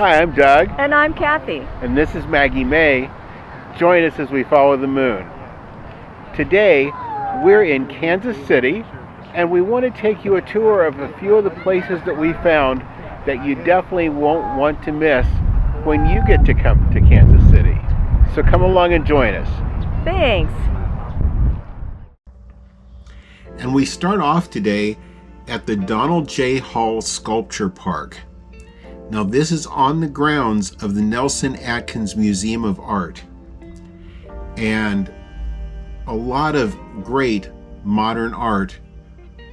Hi, I'm Doug. And I'm Kathy. And this is Maggie Mae. Join us as we follow the moon. Today, we're in Kansas City, and we want to take you a tour of a few of the places that we found that you definitely won't want to miss when you get to come to Kansas City. So come along and join us. Thanks. And we start off today at the Donald J. Hall Sculpture Park. Now this is on the grounds of the Nelson-Atkins Museum of Art. And a lot of great modern art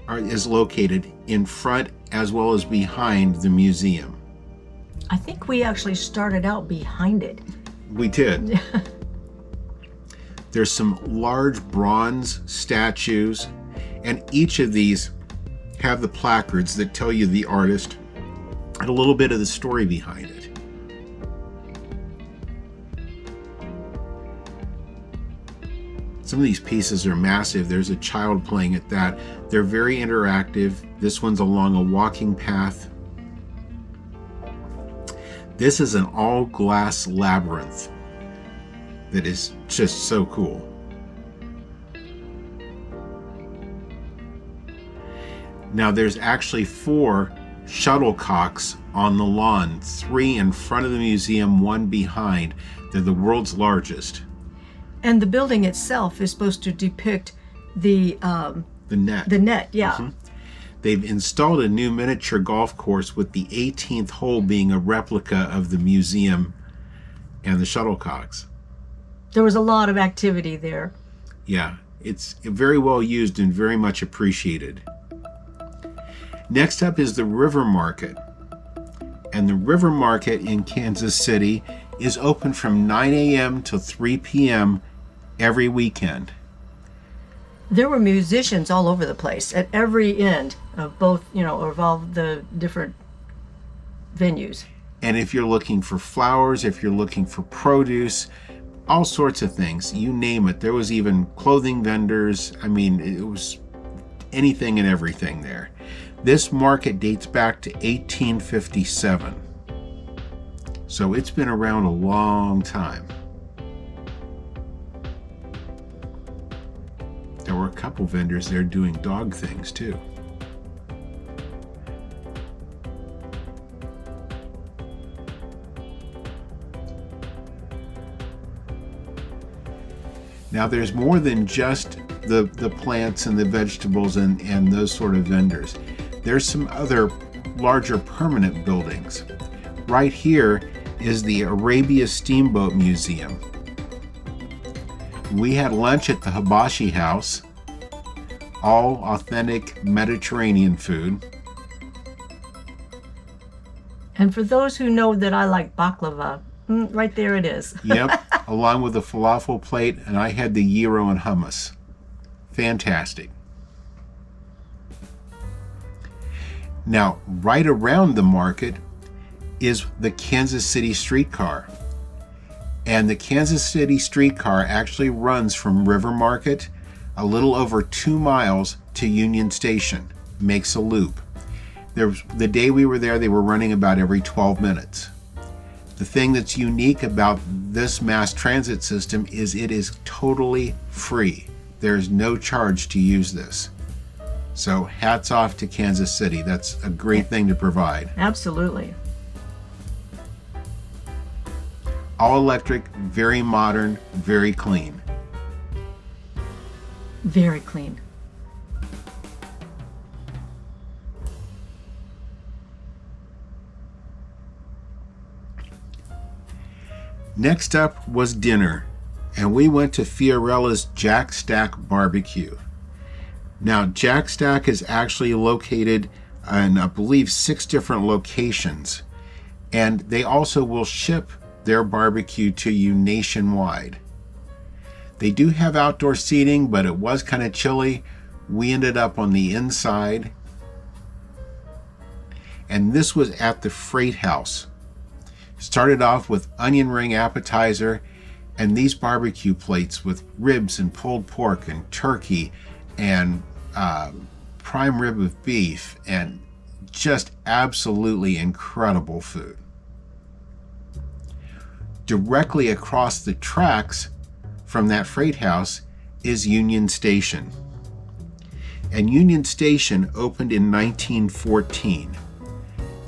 is located in front as well as behind the museum. I think we actually started out behind it. We did. There's some large bronze statues, and each of these have the placards that tell you the artist and a little bit of the story behind it. Some of these pieces are massive. There's a child playing at that. They're very interactive. This one's along a walking path. This is an all-glass labyrinth that is just so cool. Now there's actually 4 shuttlecocks on the lawn, 3 in front of the museum, 1 behind. They're the world's largest. And the building itself is supposed to depict the net. The net, yeah. Mm-hmm. They've installed a new miniature golf course with the 18th hole being a replica of the museum and the shuttlecocks. There was a lot of activity there. Yeah, it's very well used and very much appreciated. Next up is the River Market. And the River Market in Kansas City is open from 9 a.m. to 3 p.m. every weekend. There were musicians all over the place at every end of both, of all the different venues. And if you're looking for flowers, if you're looking for produce, all sorts of things, you name it. There was even clothing vendors. I mean, it was anything and everything there. This market dates back to 1857. So it's been around a long time. There were a couple vendors there doing dog things too. Now there's more than just the plants and the vegetables and those sort of vendors. There's some other larger permanent buildings. Right here is the Arabia Steamboat Museum. We had lunch at the Hibashi House, all authentic Mediterranean food. And for those who know that I like baklava, right there it is. Yep, along with the falafel plate, and I had the gyro and hummus. Fantastic. Now, right around the market is the Kansas City Streetcar. And the Kansas City Streetcar actually runs from River Market a little over 2 miles to Union Station, makes a loop. The day we were there, they were running about every 12 minutes. The thing that's unique about this mass transit system is it is totally free. There is no charge to use this. So hats off to Kansas City. That's a great thing to provide. Absolutely. All electric, very modern, very clean. Very clean. Next up was dinner, and we went to Fiorella's Jack Stack Barbecue. Now, Jack Stack is actually located in, I believe, 6 different locations, and they also will ship their barbecue to you nationwide. They do have outdoor seating, but it was kind of chilly. We ended up on the inside, and this was at the Freight House. Started off with onion ring appetizer and these barbecue plates with ribs and pulled pork and turkey and prime rib of beef, and just absolutely incredible food. Directly across the tracks from that freight house is Union Station. And Union Station opened in 1914.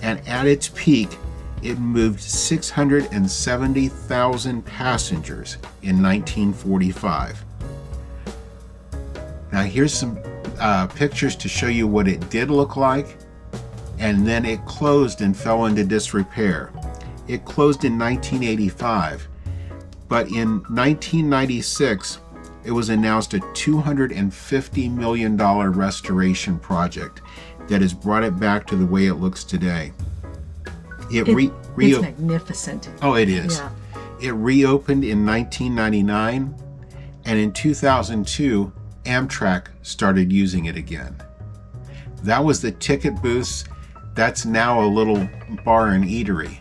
And at its peak, it moved 670,000 passengers in 1945. Now here's some pictures to show you what it did look like, and then it closed and fell into disrepair. It closed in 1985, but in 1996, it was announced a $250 million restoration project that has brought it back to the way it looks today. It's magnificent. Oh, it is. Yeah. It reopened in 1999, and in 2002, Amtrak started using it again. That was the ticket booths. That's now a little bar and eatery.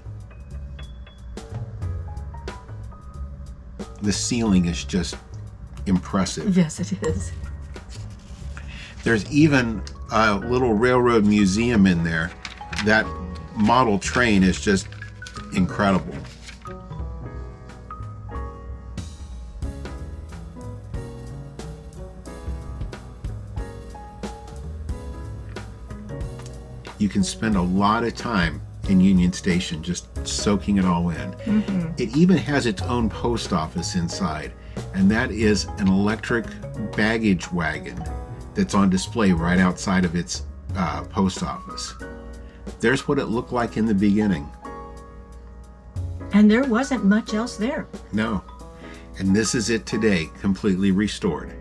The ceiling is just impressive. Yes, it is. There's even a little railroad museum in there. That model train is just incredible. You can spend a lot of time in Union Station just soaking it all in. Mm-hmm. It even has its own post office inside, and that is an electric baggage wagon that's on display right outside of its post office. There's what it looked like in the beginning. And there wasn't much else there. No. And this is it today, completely restored.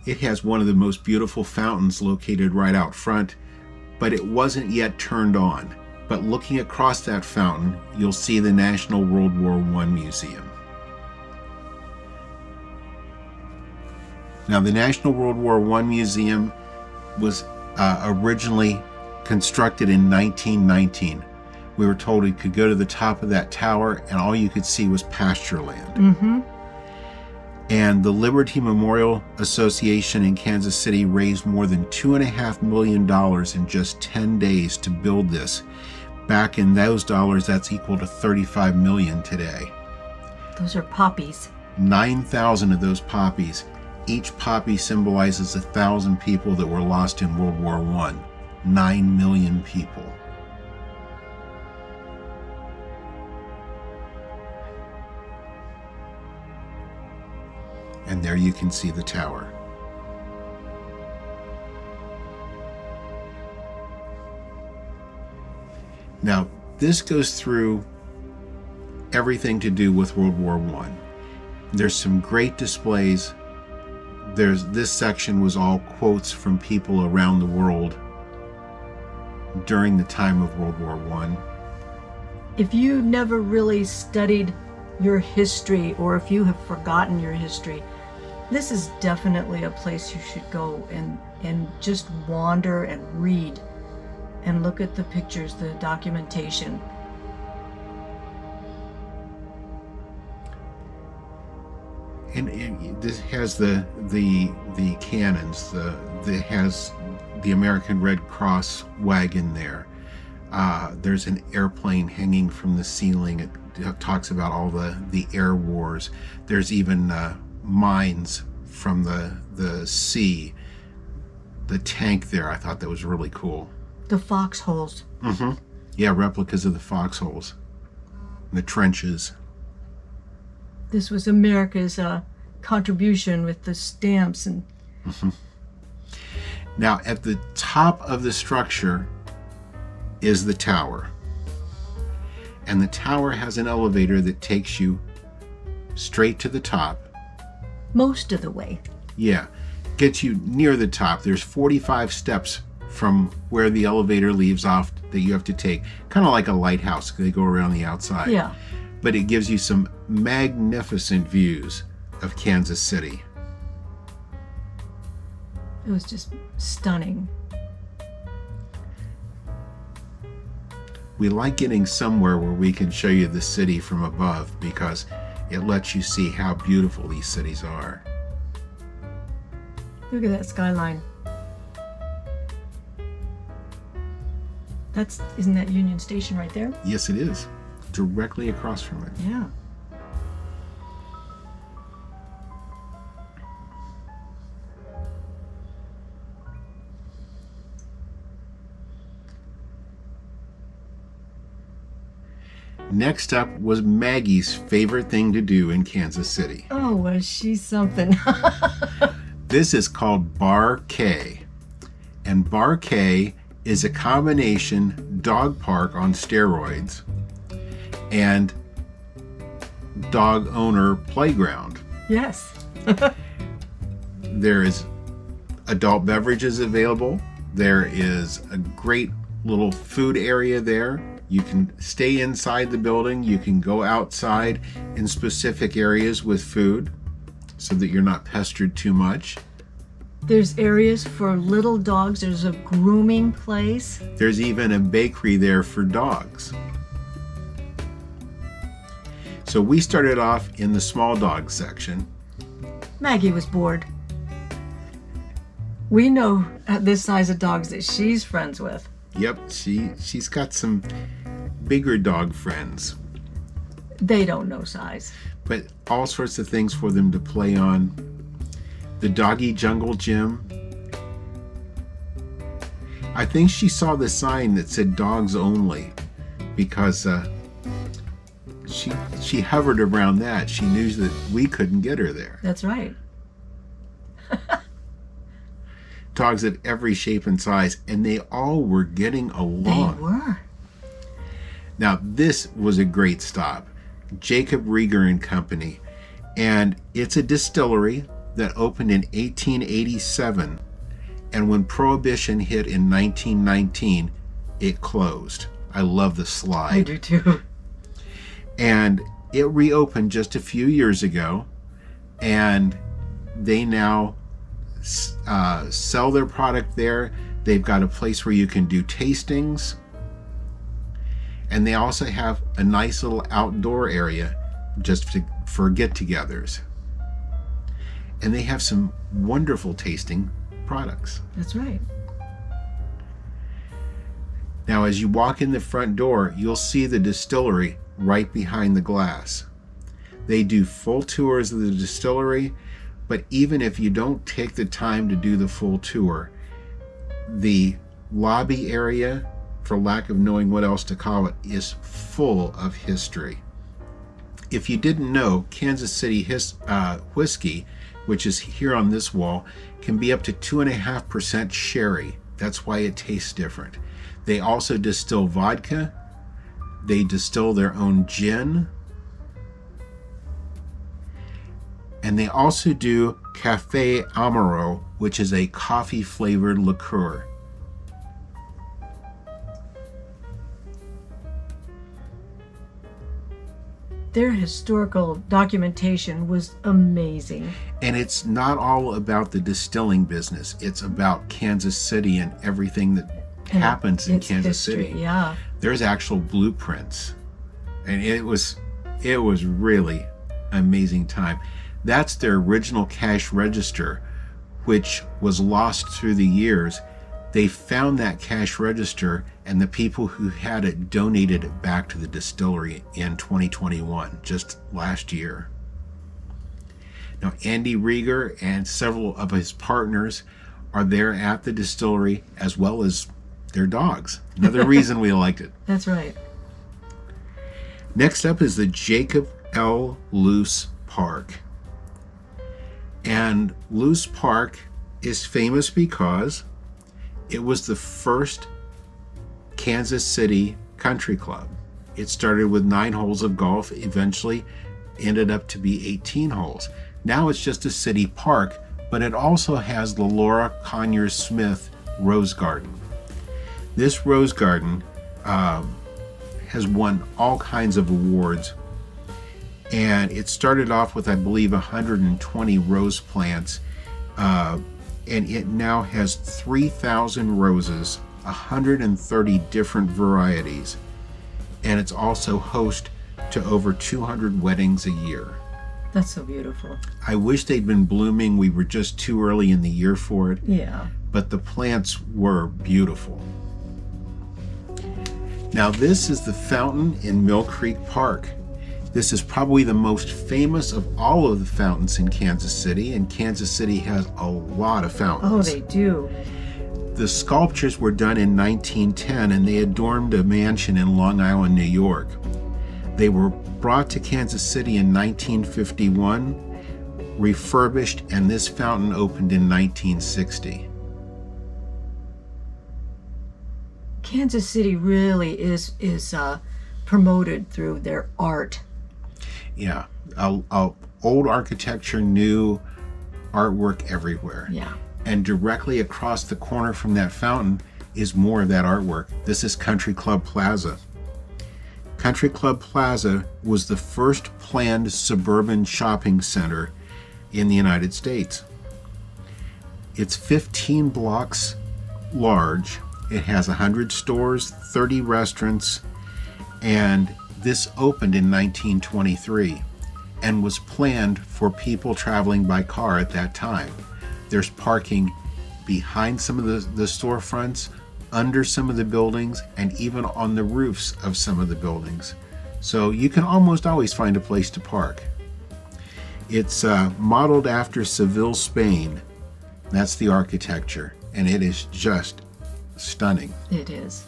It has one of the most beautiful fountains located right out front, but it wasn't yet turned on. But looking across that fountain, you'll see the National World War I Museum. Now, the National World War I Museum was originally constructed in 1919. We were told we could go to the top of that tower and all you could see was pasture land. Mm-hmm. And the Liberty Memorial Association in Kansas City raised more than $2.5 million in just 10 days to build this. Back in those dollars, that's equal to $35 million today. Those are poppies. 9,000 of those poppies. Each poppy symbolizes 1,000 people that were lost in World War I. 9 million people. And there you can see the tower. Now, this goes through everything to do with World War I. There's some great displays. This section was all quotes from people around the world during the time of World War I. If you never really studied your history, or if you have forgotten your history, this is definitely a place you should go and just wander and read and look at the pictures, the documentation. And this has the cannons. It has the American Red Cross wagon there. There's an airplane hanging from the ceiling. It talks about all the air wars. There's even mines from the sea. The tank there, I thought that was really cool. The foxholes. Mm-hmm. Yeah, replicas of the foxholes. The trenches. This was America's contribution with the stamps and. Mm-hmm. Now, at the top of the structure is the tower. And the tower has an elevator that takes you straight to the top. Most of the way. Yeah, gets you near the top. There's 45 steps from where the elevator leaves off that you have to take. Kind of like a lighthouse. They go around the outside. Yeah. But it gives you some magnificent views of Kansas City. It was just stunning. We like getting somewhere where we can show you the city from above because it lets you see how beautiful these cities are. Look at that skyline. Isn't that Union Station right there? Yes, it is. Directly across from it. Yeah. Next up was Maggie's favorite thing to do in Kansas City. Oh, was she something? This is called Bar K. And Bar K is a combination dog park on steroids and dog owner playground. Yes. There is adult beverages available. There is a great little food area there. You can stay inside the building. You can go outside in specific areas with food so that you're not pestered too much. There's areas for little dogs. There's a grooming place. There's even a bakery there for dogs. So we started off in the small dog section. Maggie was bored. We know at this size of dogs that she's friends with. Yep, she's got some bigger dog friends. They don't know size. But all sorts of things for them to play on. The doggy jungle gym. I think she saw the sign that said dogs only because she hovered around that. She knew that we couldn't get her there. That's right. Dogs of every shape and size, and they all were getting along. They were. Now, this was a great stop. Jacob Rieger and Company. And it's a distillery that opened in 1887. And when Prohibition hit in 1919, it closed. I love the slide. I do too. And it reopened just a few years ago. And they now sell their product there. They've got a place where you can do tastings. And they also have a nice little outdoor area just for get-togethers. And they have some wonderful tasting products. That's right. Now, as you walk in the front door, you'll see the distillery right behind the glass. They do full tours of the distillery, but even if you don't take the time to do the full tour, the lobby area, for lack of knowing what else to call it, is full of history. If you didn't know, Kansas City whiskey, which is here on this wall, can be up to 2.5% sherry. That's why it tastes different. They also distill vodka. They distill their own gin. And they also do Café Amaro, which is a coffee-flavored liqueur. Their historical documentation was amazing. And it's not all about the distilling business. It's about Kansas City and everything that happens in Kansas City. Yeah. There's actual blueprints. And it was really an amazing time. That's their original cash register, which was lost through the years. They found that cash register, and the people who had it donated it back to the distillery in 2021, just last year. Now, Andy Rieger and several of his partners are there at the distillery, as well as their dogs. Another reason we liked it. That's right. Next up is the Jacob L. Luce Park. And Luce Park is famous because it was the first Kansas City country club. It started with 9 holes of golf, eventually ended up to be 18 holes. Now it's just a city park, but it also has the Laura Conyers Smith Rose Garden. This Rose Garden has won all kinds of awards, and it started off with, I believe, 120 rose plants, and it now has 3,000 roses, 130 different varieties, and it's also host to over 200 weddings a year. That's so beautiful. I wish they'd been blooming. We were just too early in the year for it. Yeah. But the plants were beautiful. Now this is the fountain in Mill Creek Park. This is probably the most famous of all of the fountains in Kansas City, and Kansas City has a lot of fountains. Oh, they do. The sculptures were done in 1910 and they adorned a mansion in Long Island, New York. They were brought to Kansas City in 1951, refurbished, and this fountain opened in 1960. Kansas City really is promoted through their art. Yeah, old architecture, new artwork everywhere. Yeah. And directly across the corner from that fountain is more of that artwork. This is Country Club Plaza. Country Club Plaza was the first planned suburban shopping center in the United States. It's 15 blocks large. It has 100 stores, 30 restaurants, and this opened in 1923 and was planned for people traveling by car at that time. There's parking behind some of the storefronts, under some of the buildings, and even on the roofs of some of the buildings. So you can almost always find a place to park. It's modeled after Seville, Spain. That's the architecture, and it is just stunning. It is.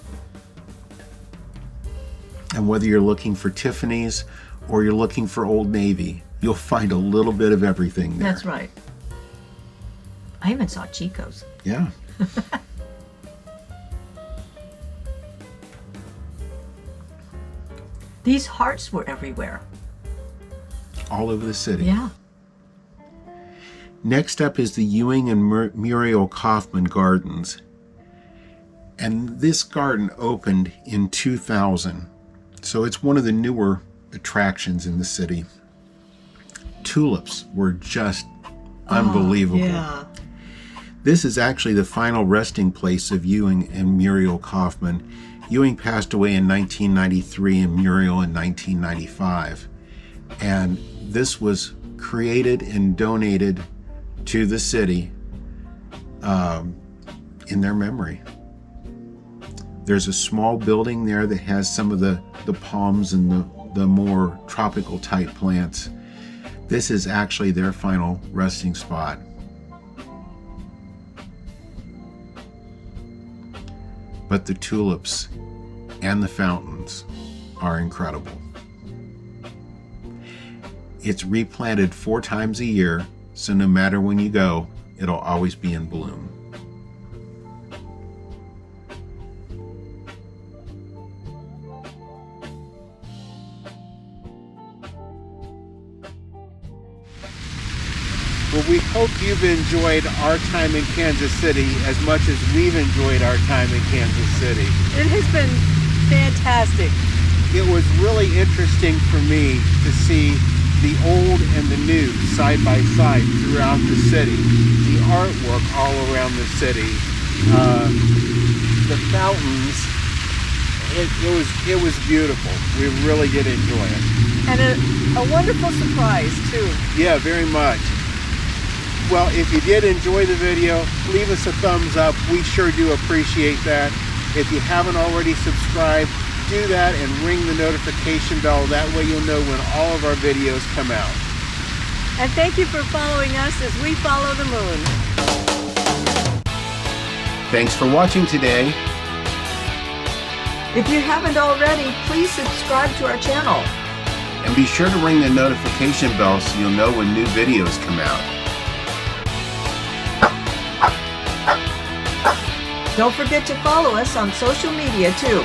And whether you're looking for Tiffany's or you're looking for Old Navy, you'll find a little bit of everything there. That's right. I even saw Chico's. Yeah. These hearts were everywhere. All over the city. Yeah. Next up is the Ewing and Muriel Kaufman Gardens. And this garden opened in 2000. So it's one of the newer attractions in the city. Tulips were just unbelievable. Yeah. This is actually the final resting place of Ewing and Muriel Kaufman. Ewing passed away in 1993 and Muriel in 1995. And this was created and donated to the city in their memory. There's a small building there that has some of the palms and the more tropical type plants. This is actually their final resting spot. But the tulips and the fountains are incredible. It's replanted 4 times a year, so no matter when you go, it'll always be in bloom. Well, we hope you've enjoyed our time in Kansas City as much as we've enjoyed our time in Kansas City. It has been fantastic. It was really interesting for me to see the old and the new side by side throughout the city. The artwork all around the city. The fountains. It was beautiful. We really did enjoy it. And a wonderful surprise, too. Yeah, very much. Well, if you did enjoy the video, leave us a thumbs up. We sure do appreciate that. If you haven't already subscribed, do that and ring the notification bell. That way you'll know when all of our videos come out. And thank you for following us as we follow the moon. Thanks for watching today. If you haven't already, please subscribe to our channel. And be sure to ring the notification bell so you'll know when new videos come out. Don't forget to follow us on social media too.